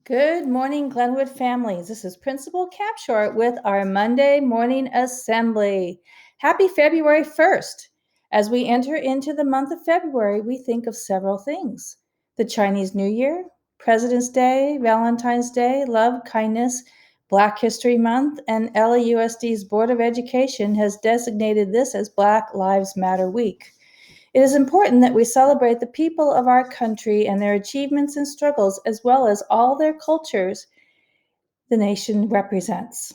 Good morning, Glenwood families. This is Principal Capshort with our Monday morning assembly. Happy February 1st. As we enter into the month of February, we think of several things. The Chinese New Year, President's Day, Valentine's Day, Love, Kindness, Black History Month, and LAUSD's Board of Education has designated this as Black Lives Matter Week. It is important that we celebrate the people of our country and their achievements and struggles, as well as all their cultures the nation represents.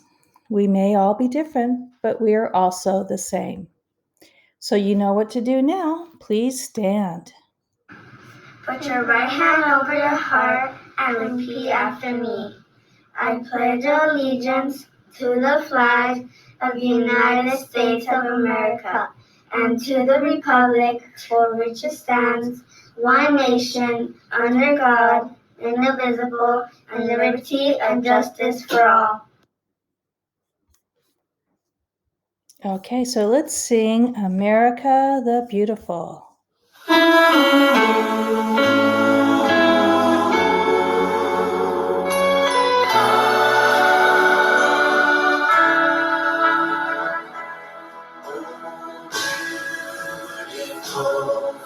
We may all be different, but we are also the same. So you know what to do now. Please stand. Put your right hand over your heart and repeat after me. I pledge allegiance to the flag of the United States of America and to the republic for which it stands, one nation, under God, indivisible, and liberty and justice for all. Okay, so let's sing America the Beautiful.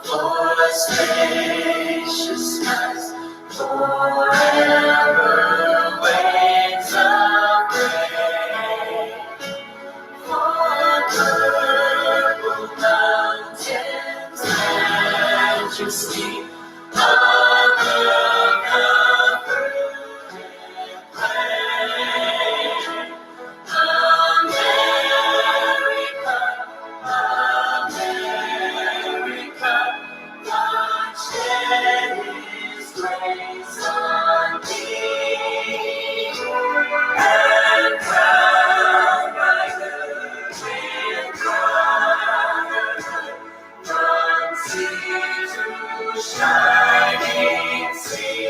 For spaciousness, forever waves of grace. For purple mountains, majesty of the covered plain. America, America, God shed His grace on thee, and crown thy good with brotherhood, from sea to shining sea.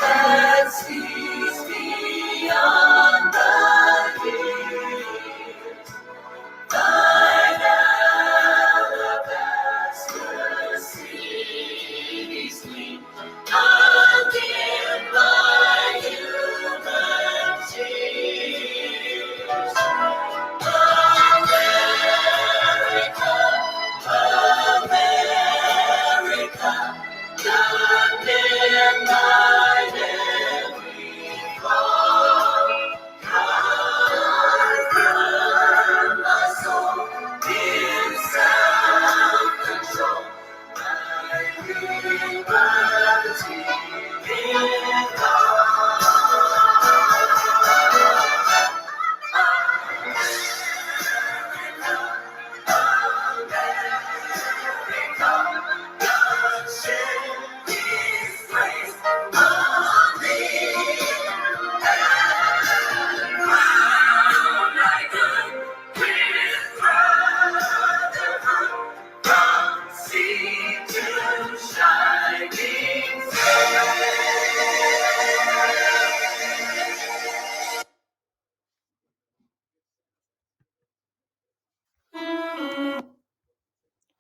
That sees beyond the years, thine alabaster seas gleam, undimmed by human tears. America, America, condemned by every flaw, confirm my soul in self-control, my liberty in God shed His grace on thee, and crown thy good with brotherhood, from sea to shining sea.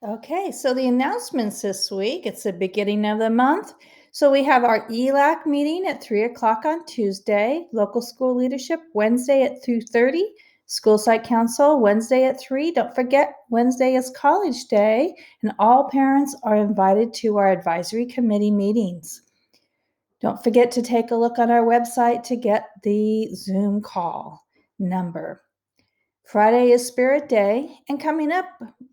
Okay, so the announcements this week, it's the beginning of the month. So we have our ELAC meeting at 3 o'clock on Tuesday, local school leadership Wednesday at 2:30, school site council Wednesday at 3. Don't forget, Wednesday is college day, and all parents are invited to our advisory committee meetings. Don't forget to take a look on our website to get the Zoom call number. Friday is Spirit Day, and coming up,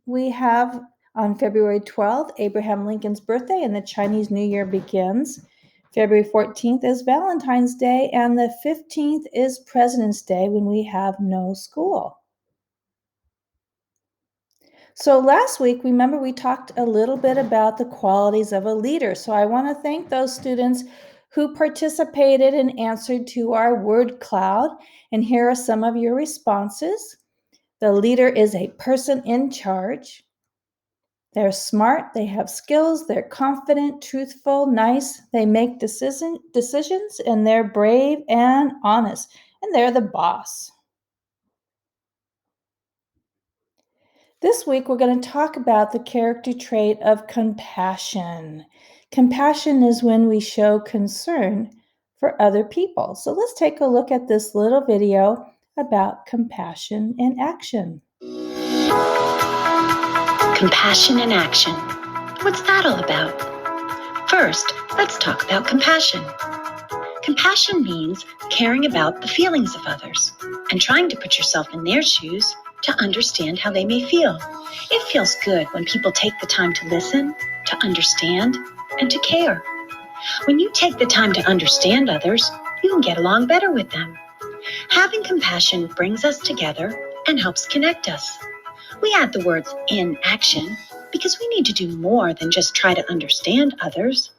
we have on February 12th, Abraham Lincoln's birthday, and the Chinese New Year begins. February 14th is Valentine's Day, and the 15th is President's Day when we have no school. So last week, remember we talked a little bit about the qualities of a leader. So I want to thank those students who participated and answered to our word cloud. And here are some of your responses. The leader is a person in charge. They're smart, they have skills, they're confident, truthful, nice, they make decisions, and they're brave and honest, and they're the boss. This week, we're going to talk about the character trait of compassion. Compassion is when we show concern for other people. So let's take a look at this little video about compassion in action. Compassion in action. What's that all about? First, let's talk about compassion. Compassion means caring about the feelings of others and trying to put yourself in their shoes to understand how they may feel. It feels good when people take the time to listen, to understand, and to care. When you take the time to understand others, you can get along better with them. Having compassion brings us together and helps connect us. We add the words in action because we need to do more than just try to understand others.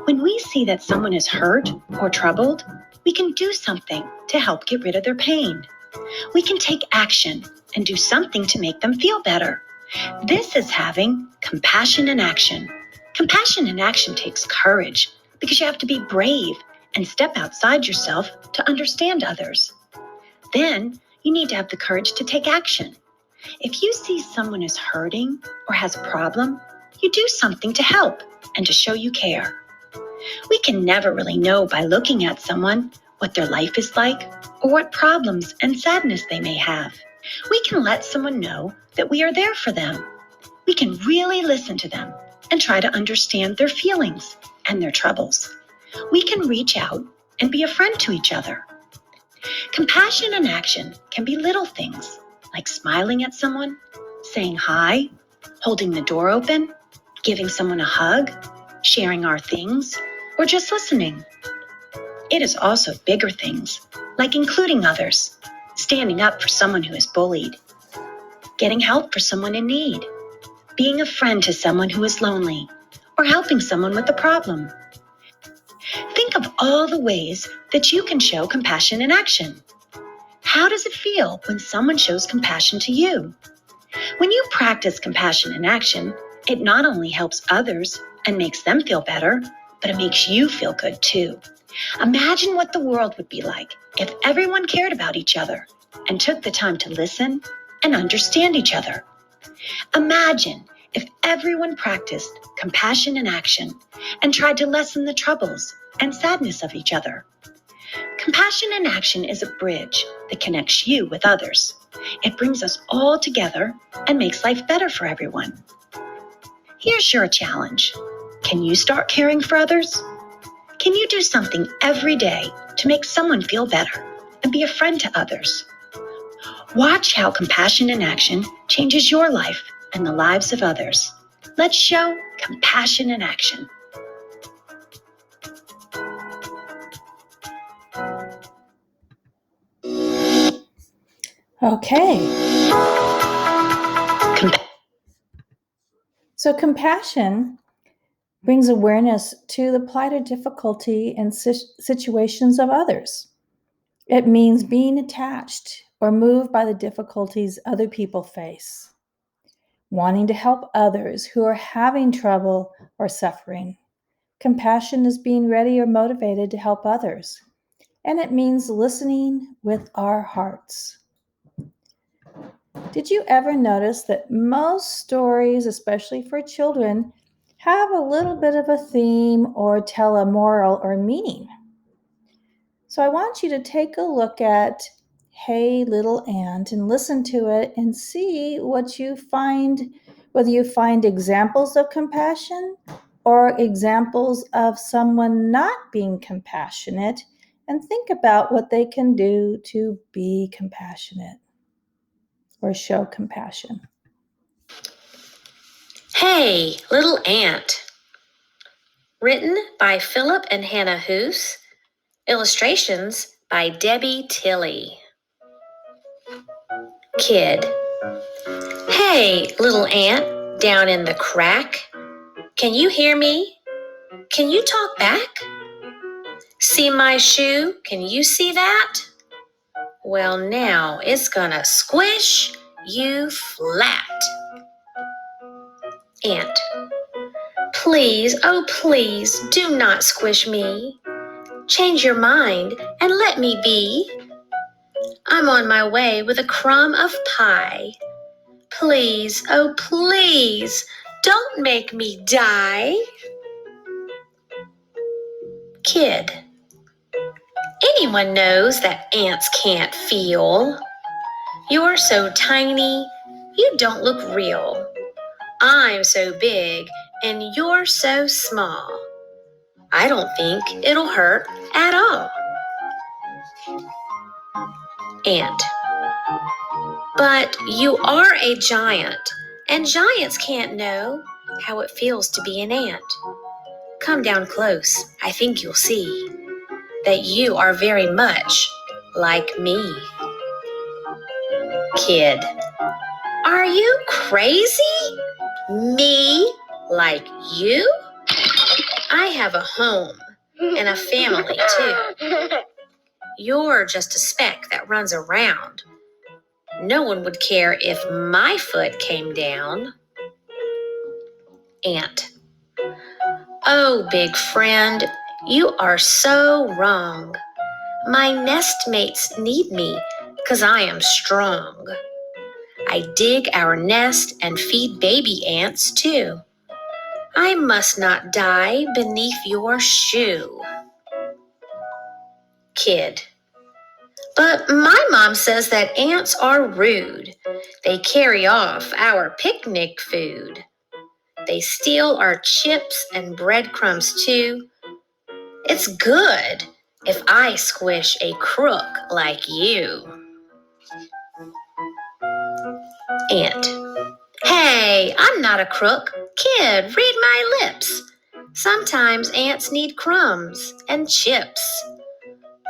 When we see that someone is hurt or troubled, we can do something to help get rid of their pain. We can take action and do something to make them feel better. This is having compassion in action. Compassion in action takes courage because you have to be brave and step outside yourself to understand others. Then you need to have the courage to take action. If you see someone is hurting or has a problem, you do something to help and to show you care. We can never really know by looking at someone what their life is like or what problems and sadness they may have. We can let someone know that we are there for them. We can really listen to them and try to understand their feelings and their troubles. We can reach out and be a friend to each other. Compassion in action can be little things like smiling at someone, saying hi, holding the door open, giving someone a hug, sharing our things, or just listening. It is also bigger things, like including others, standing up for someone who is bullied, getting help for someone in need, being a friend to someone who is lonely, or helping someone with a problem. Think of all the ways that you can show compassion in action. How does it feel when someone shows compassion to you? When you practice compassion in action, it not only helps others and makes them feel better, but it makes you feel good too. Imagine what the world would be like if everyone cared about each other and took the time to listen and understand each other. Imagine if everyone practiced compassion in action and tried to lessen the troubles and sadness of each other. Compassion in action is a bridge that connects you with others. It brings us all together and makes life better for everyone. Here's your challenge. Can you start caring for others? Can you do something every day to make someone feel better and be a friend to others? Watch how compassion in action changes your life and the lives of others. Let's show compassion in action. Okay. So compassion brings awareness to the plight or difficulty and situations of others. It means being attached or moved by the difficulties other people face, wanting to help others who are having trouble or suffering. Compassion is being ready or motivated to help others, and it means listening with our hearts. Did you ever notice that most stories, especially for children, have a little bit of a theme or tell a moral or meaning? So I want you to take a look at Hey Little Ant and listen to it and see what you find, whether you find examples of compassion or examples of someone not being compassionate, and think about what they can do to be compassionate or show compassion. Hey, Little Ant. Written by Philip and Hannah Hoos. Illustrations by Debbie Tilley. Kid. Hey, little ant down in the crack. Can you hear me? Can you talk back? See my shoe? Can you see that? Well, now it's gonna squish you flat. Ant. Please, oh please, do not squish me. Change your mind and let me be. I'm on my way with a crumb of pie. Please, oh please, don't make me die. Kid. Anyone knows that ants can't feel. You're so tiny, you don't look real. I'm so big, and you're so small. I don't think it'll hurt at all. Ant. But you are a giant, and giants can't know how it feels to be an ant. Come down close, I think you'll see that you are very much like me. Kid. Are you crazy? Me like you? I have a home and a family too. You're just a speck that runs around. No one would care if my foot came down. Ant. Oh, big friend, you are so wrong. My nestmates need me 'cause I am strong. I dig our nest and feed baby ants too. I must not die beneath your shoe. Kid. But my mom says that ants are rude. They carry off our picnic food. They steal our chips and breadcrumbs too. It's good if I squish a crook like you. Ant. Hey, I'm not a crook. Kid, read my lips. Sometimes ants need crumbs and chips.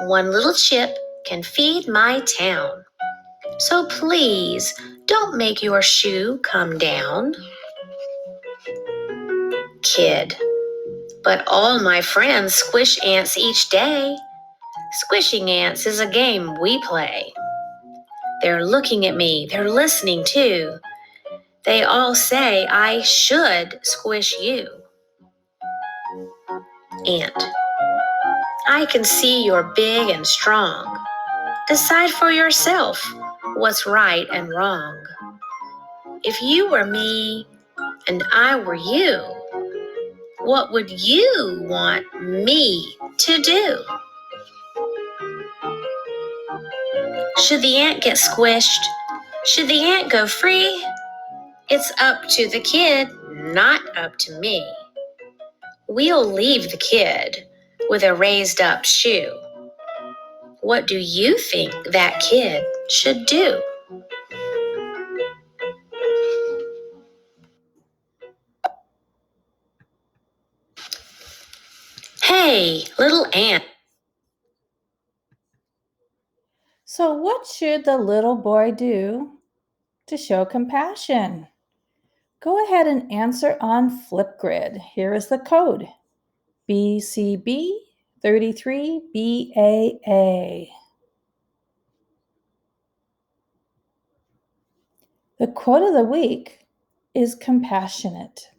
One little chip can feed my town. So please, don't make your shoe come down. Kid. But all my friends squish ants each day. Squishing ants is a game we play. They're looking at me, they're listening too. They all say I should squish you. Ant. I can see you're big and strong. Decide for yourself what's right and wrong. If you were me and I were you, what would you want me to do? Should the ant get squished? Should the ant go free? It's up to the kid, not up to me. We'll leave the kid with a raised up shoe. What do you think that kid should do? Hey, little ant. So, what should the little boy do to show compassion? Go ahead and answer on Flipgrid. Here is the code BCB33BAA. The quote of the week is compassionate.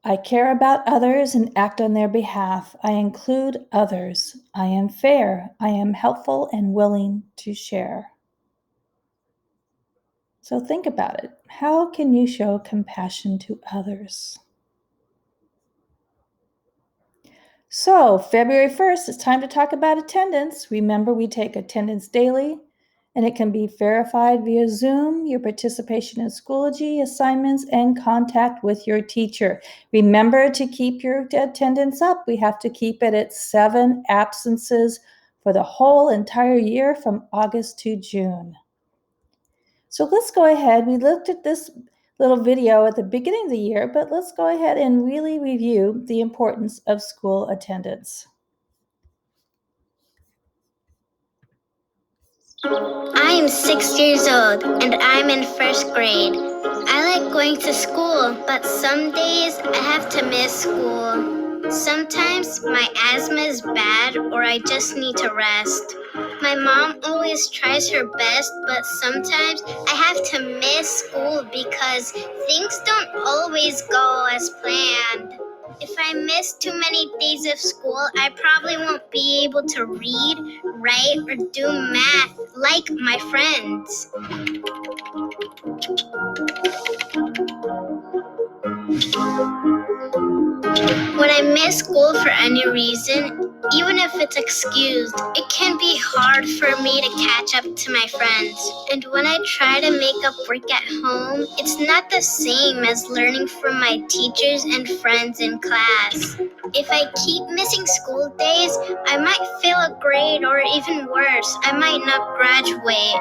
I care about others and act on their behalf. I include others. I am fair. I am helpful and willing to share. So think about it. How can you show compassion to others? So, February 1st, it's time to talk about attendance. Remember, we take attendance daily, and it can be verified via Zoom, your participation in Schoology assignments, and contact with your teacher. Remember to keep your attendance up. We have to keep it at 7 absences for the whole entire year from August to June. So let's go ahead. We looked at this little video at the beginning of the year, but let's go ahead and really review the importance of school attendance. I am 6 years old and I'm in first grade. I like going to school, but some days I have to miss school. Sometimes my asthma is bad or I just need to rest. My mom always tries her best, but sometimes I have to miss school because things don't always go as planned. If I miss too many days of school, I probably won't be able to read, write, or do math like my friends. When I miss school for any reason, even if it's excused, it can be hard for me to catch up to my friends. And when I try to make up work at home, it's not the same as learning from my teachers and friends in class. If I keep missing school days, I might fail a grade, or even worse, I might not graduate.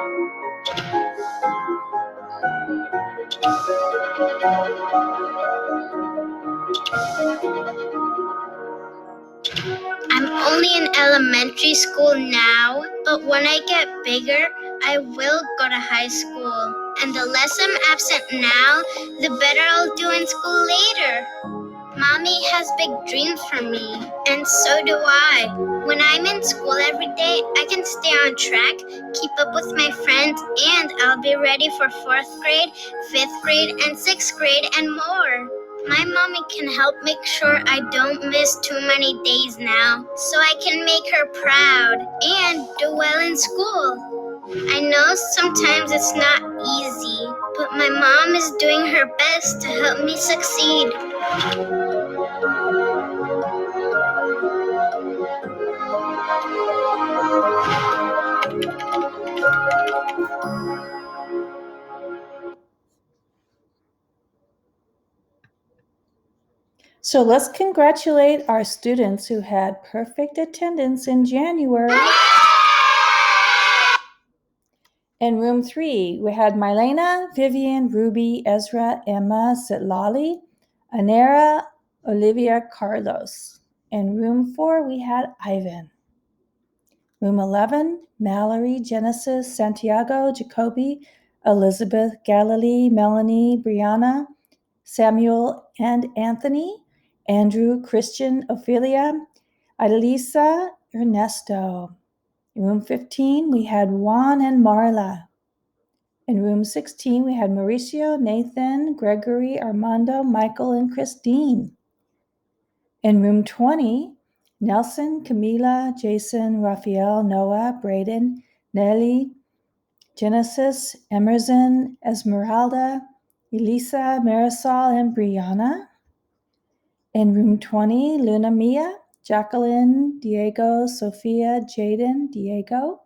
I'm only in elementary school now, but when I get bigger, I will go to high school. And the less I'm absent now, the better I'll do in school later. Mommy has big dreams for me, and so do I. When I'm in school every day, I can stay on track, keep up with my friends, and I'll be ready for 4th grade, 5th grade, and 6th grade, and more. My mommy can help make sure I don't miss too many days now, so I can make her proud and do well in school. I know sometimes it's not easy, but my mom is doing her best to help me succeed. So let's congratulate our students who had perfect attendance in January. In room 3, we had Mylena, Vivian, Ruby, Ezra, Emma, Sitlali, Anera, Olivia, Carlos. In room 4, we had Ivan. Room 11, Mallory, Genesis, Santiago, Jacoby, Elizabeth, Galilee, Melanie, Brianna, Samuel and Anthony, Andrew, Christian, Ophelia, Adelisa, Ernesto. In room 15, we had Juan and Marla. In room 16, we had Mauricio, Nathan, Gregory, Armando, Michael, and Christine. In room 20, Nelson, Camila, Jason, Raphael, Noah, Braden, Nelly, Genesis, Emerson, Esmeralda, Elisa, Marisol, and Brianna. In room 20, Luna Mia, Jacqueline, Diego, Sophia, Jaden, Diego.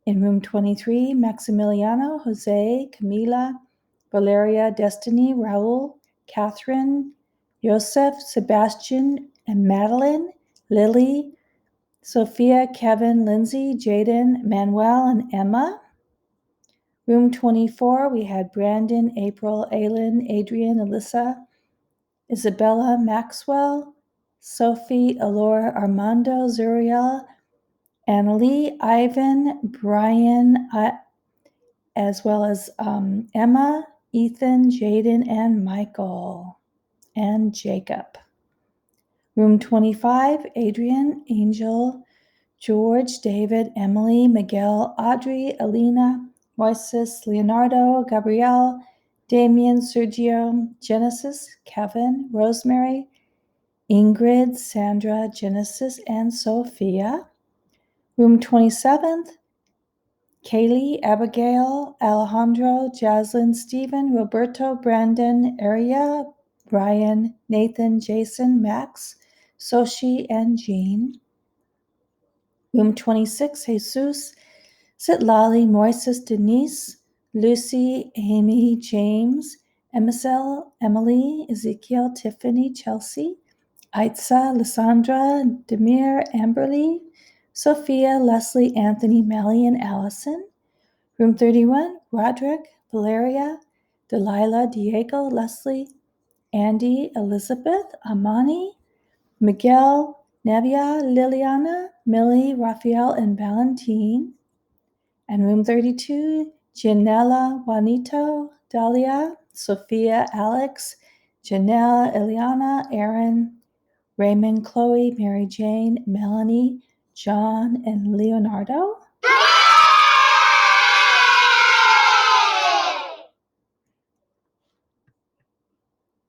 In room 23, Maximiliano, Jose, Camila, Valeria, Destiny, Raul, Catherine, Joseph, Sebastian, and Madeline, Lily, Sophia, Kevin, Lindsay, Jaden, Manuel, and Emma. Room 24, we had Brandon, April, Aylin, Adrian, Alyssa, Isabella, Maxwell, Sophie, Alora, Armando, Zuriel, Annalie, Ivan, Brian, as well as Emma, Ethan, Jaden, and Michael, and Jacob. Room 25, Adrian, Angel, George, David, Emily, Miguel, Audrey, Alina, Moises, Leonardo, Gabrielle, Damien, Sergio, Genesis, Kevin, Rosemary, Ingrid, Sandra, Genesis, and Sophia. Room 27th, Kaylee, Abigail, Alejandro, Jaslyn, Stephen, Roberto, Brandon, Aria, Brian, Nathan, Jason, Max, Soshi, and Jean. Room 26, Jesus, Sitlali, Moises, Denise, Lucy, Amy, James, Emisel, Emily, Ezekiel, Tiffany, Chelsea, Aitza, Lysandra, Demir, Amberly, Sophia, Leslie, Anthony, Melly, and Allison. Room 31, Roderick, Valeria, Delilah, Diego, Leslie, Andy, Elizabeth, Amani, Miguel, Nevia, Liliana, Millie, Raphael, and Valentine. And room 32, Janella, Juanito, Dahlia, Sophia, Alex, Janelle, Eliana, Aaron, Raymond, Chloe, Mary Jane, Melanie, John, and Leonardo.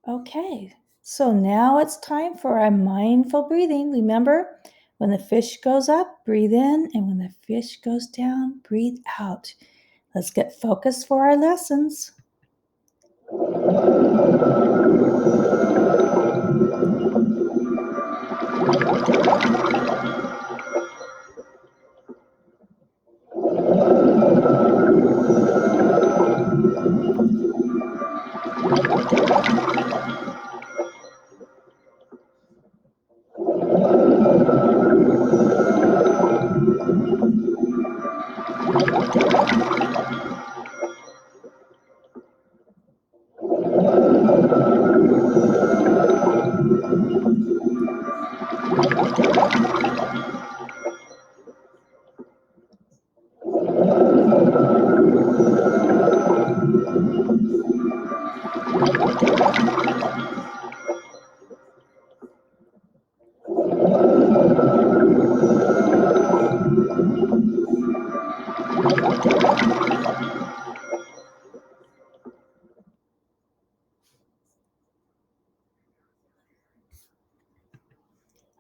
Okay, so now it's time for our mindful breathing. Remember, when the fish goes up, breathe in, and when the fish goes down, breathe out. Let's get focused for our lessons.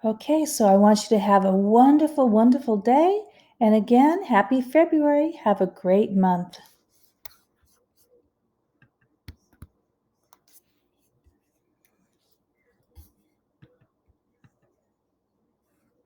Okay, so I want you to have a wonderful, wonderful day. And again, happy February. Have a great month.